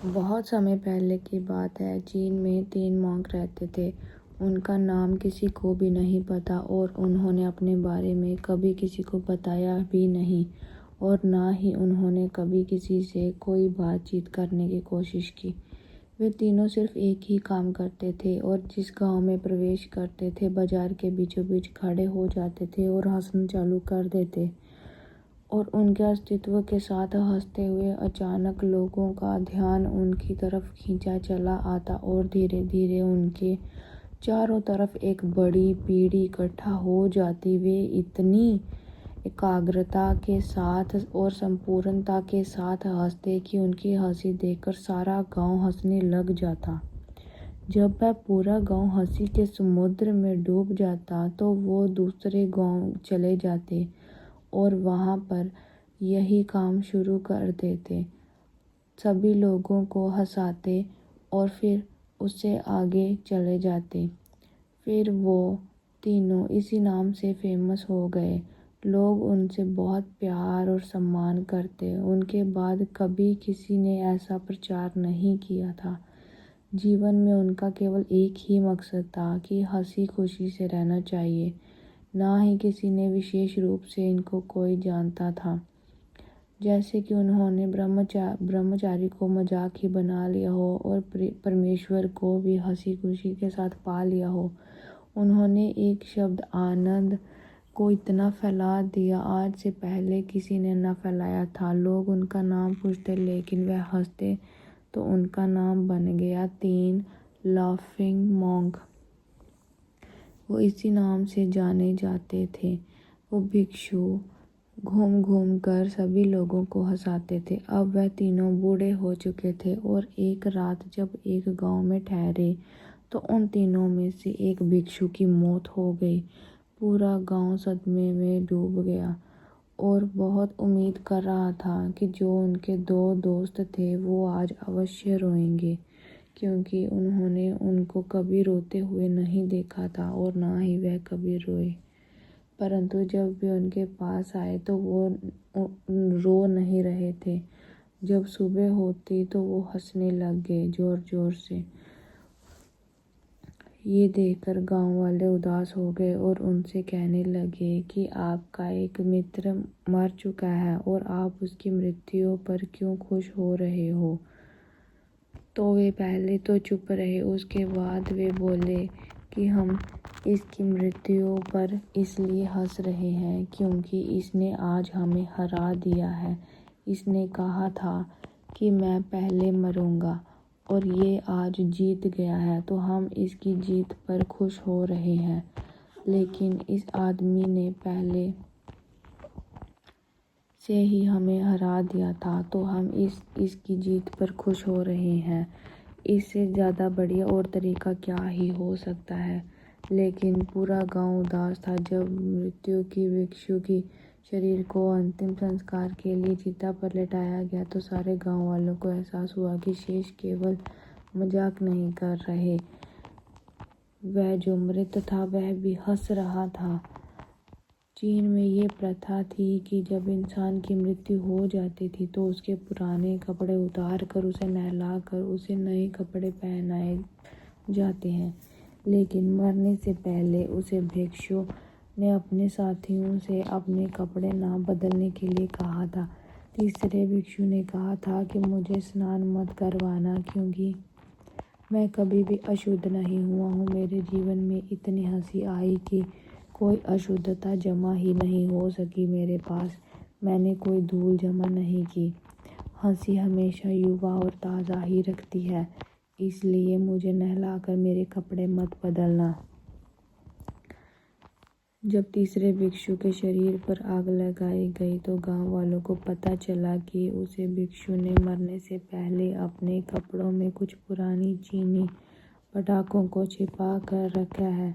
बहुत समय पहले की बात है। चीन में 3 मॉन्क रहते थे। उनका नाम किसी को भी नहीं पता और उन्होंने अपने बारे में कभी किसी को बताया भी नहीं और ना ही उन्होंने कभी किसी से कोई बातचीत करने की कोशिश की। वे तीनों सिर्फ एक ही काम करते थे और जिस गांव में प्रवेश करते थे बाजार के बीचों बीच खड़े हो जाते थे और हंसना चालू कर देते और उनके अस्तित्व के साथ हंसते हुए अचानक लोगों का ध्यान उनकी तरफ खींचा चला आता और धीरे धीरे उनके चारों तरफ एक बड़ी भीड़ इकट्ठा हो जाती। वे इतनी एकाग्रता के साथ और संपूर्णता के साथ हंसते कि उनकी हंसी देखकर सारा गांव हंसने लग जाता। जब वह पूरा गांव हंसी के समुद्र में डूब जाता तो वो दूसरे गांव चले जाते और वहाँ पर यही काम शुरू कर देते, सभी लोगों को हंसाते और फिर उससे आगे चले जाते। फिर वो तीनों इसी नाम से फेमस हो गए। लोग उनसे बहुत प्यार और सम्मान करते। उनके बाद कभी किसी ने ऐसा प्रचार नहीं किया था। जीवन में उनका केवल एक ही मकसद था कि हंसी खुशी से रहना चाहिए। ना ही किसी ने विशेष रूप से इनको कोई जानता था। जैसे कि उन्होंने ब्रह्मचारी को मजाक ही बना लिया हो और परमेश्वर को भी हंसी खुशी के साथ पा लिया हो। उन्होंने एक शब्द आनंद को इतना फैला दिया आज से पहले किसी ने न फैलाया था। लोग उनका नाम पूछते लेकिन वह हंसते तो उनका नाम बन गया 3 लाफिंग मॉन्क। वो इसी नाम से जाने जाते थे। वो भिक्षु घूम घूम कर सभी लोगों को हंसाते थे। अब वह तीनों बूढ़े हो चुके थे और एक रात जब एक गांव में ठहरे तो उन तीनों में से एक भिक्षु की मौत हो गई। पूरा गांव सदमे में डूब गया और बहुत उम्मीद कर रहा था कि जो उनके 2 दोस्त थे वो आज अवश्य रोएंगे, क्योंकि उन्होंने उनको कभी रोते हुए नहीं देखा था और ना ही वह कभी रोए। परंतु जब वे उनके पास आए तो वो रो नहीं रहे थे। जब सुबह होती तो वो हंसने लग गए जोर जोर से। ये देखकर गांव वाले उदास हो गए और उनसे कहने लगे कि आपका एक मित्र मर चुका है और आप उसकी मृत्यु पर क्यों खुश हो रहे हो। तो वे पहले तो चुप रहे, उसके बाद वे बोले कि हम इसकी मृत्यु पर इसलिए हंस रहे हैं क्योंकि इसने आज हमें हरा दिया है। इसने कहा था कि मैं पहले मरूंगा और ये आज जीत गया है, तो हम इसकी जीत पर खुश हो रहे हैं। लेकिन इस आदमी ने पहले से ही हमें हरा दिया था, तो हम इसकी जीत पर खुश हो रहे हैं। इससे ज़्यादा बढ़िया और तरीका क्या ही हो सकता है। लेकिन पूरा गांव उदास था। जब मृत्यु की भिक्षु की शरीर को अंतिम संस्कार के लिए चिता पर लेटाया गया तो सारे गांव वालों को एहसास हुआ कि शेष केवल मजाक नहीं कर रहे। वह जो मृत था वह भी हंस रहा था। चीन में ये प्रथा थी कि जब इंसान की मृत्यु हो जाती थी तो उसके पुराने कपड़े उतार कर उसे नहला कर उसे नए कपड़े पहनाए जाते हैं। लेकिन मरने से पहले उसे भिक्षु ने अपने साथियों से अपने कपड़े ना बदलने के लिए कहा था। तीसरे भिक्षु ने कहा था कि मुझे स्नान मत करवाना क्योंकि मैं कभी भी अशुद्ध नहीं हुआ हूँ। मेरे जीवन में इतनी हंसी आई कि कोई अशुद्धता जमा ही नहीं हो सकी मेरे पास। मैंने कोई धूल जमा नहीं की। हंसी हमेशा युवा और ताज़ा ही रखती है, इसलिए मुझे नहलाकर मेरे कपड़े मत बदलना। जब तीसरे भिक्षु के शरीर पर आग लगाई गई तो गांव वालों को पता चला कि उसे भिक्षु ने मरने से पहले अपने कपड़ों में कुछ पुरानी चीनी पटाखों को छिपा कर रखा है।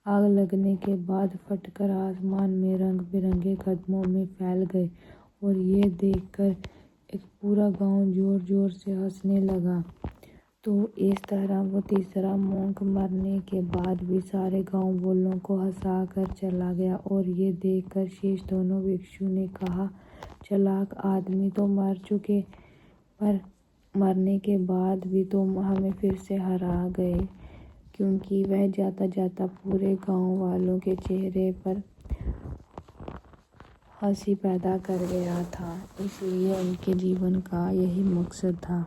आग लगने के बाद फटकर आसमान में रंग बिरंगे कदमों में फैल गए और ये देखकर एक पूरा गांव जोर जोर से हंसने लगा। तो इस तरह वो तीसरा मॉन्क मरने के बाद भी सारे गांव वालों को हंसा कर चला गया। और ये देखकर शेष दोनों भिक्षु ने कहा, चालाक आदमी तो मर चुके पर मरने के बाद भी तुम हमें फिर से हरा गए, क्योंकि वह जाता जाता पूरे गांव वालों के चेहरे पर हंसी पैदा कर गया था। इसलिए उनके जीवन का यही मकसद था।